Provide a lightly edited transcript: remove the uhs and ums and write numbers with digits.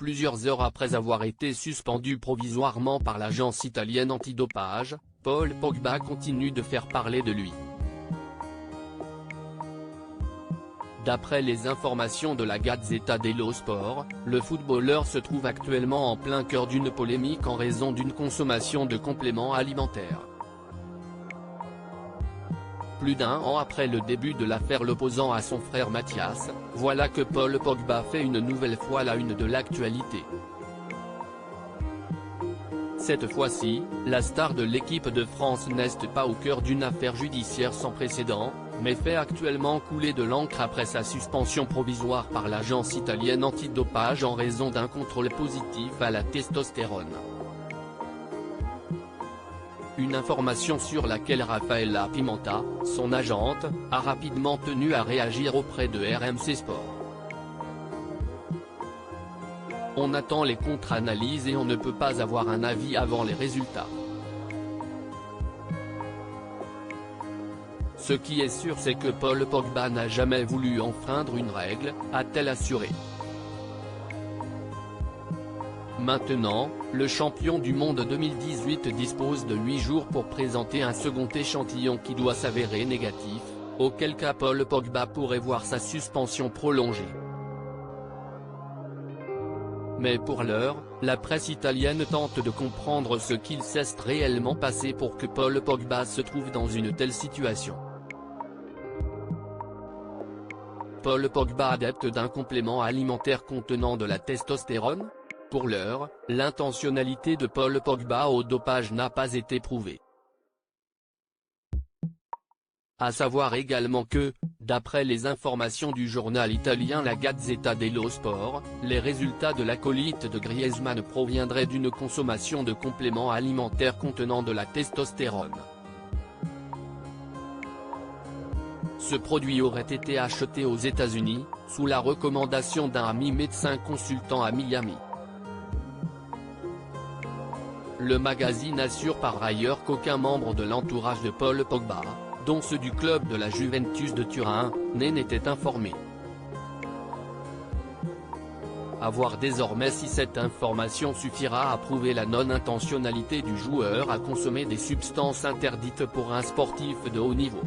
Plusieurs heures après avoir été suspendu provisoirement par l'agence italienne antidopage, Paul Pogba continue de faire parler de lui. D'après les informations de la Gazzetta dello Sport, le footballeur se trouve actuellement en plein cœur d'une polémique en raison d'une consommation de compléments alimentaires. Plus d'un an après le début de l'affaire l'opposant à son frère Mathias, voilà que Paul Pogba fait une nouvelle fois la une de l'actualité. Cette fois-ci, la star de l'équipe de France n'est pas au cœur d'une affaire judiciaire sans précédent, mais fait actuellement couler de l'encre après sa suspension provisoire par l'agence italienne antidopage en raison d'un contrôle positif à la testostérone. Une information sur laquelle Raffaella Pimenta, son agente, a rapidement tenu à réagir auprès de RMC Sport. On attend les contre-analyses et on ne peut pas avoir un avis avant les résultats. Ce qui est sûr c'est que Paul Pogba n'a jamais voulu enfreindre une règle, a-t-elle assuré. Maintenant, le champion du monde 2018 dispose de 8 jours pour présenter un second échantillon qui doit s'avérer négatif, auquel cas Paul Pogba pourrait voir sa suspension prolongée. Mais pour l'heure, la presse italienne tente de comprendre ce qu'il s'est réellement passé pour que Paul Pogba se trouve dans une telle situation. Paul Pogba adepte d'un complément alimentaire contenant de la testostérone? Pour l'heure, l'intentionnalité de Paul Pogba au dopage n'a pas été prouvée. À savoir également que, d'après les informations du journal italien la Gazzetta dello Sport, les résultats de l'acolyte de Griezmann proviendraient d'une consommation de compléments alimentaires contenant de la testostérone. Ce produit aurait été acheté aux États-Unis, sous la recommandation d'un ami médecin consultant à Miami. Le magazine assure par ailleurs qu'aucun membre de l'entourage de Paul Pogba, dont ceux du club de la Juventus de Turin, n'était informé. À voir désormais si cette information suffira à prouver la non-intentionnalité du joueur à consommer des substances interdites pour un sportif de haut niveau.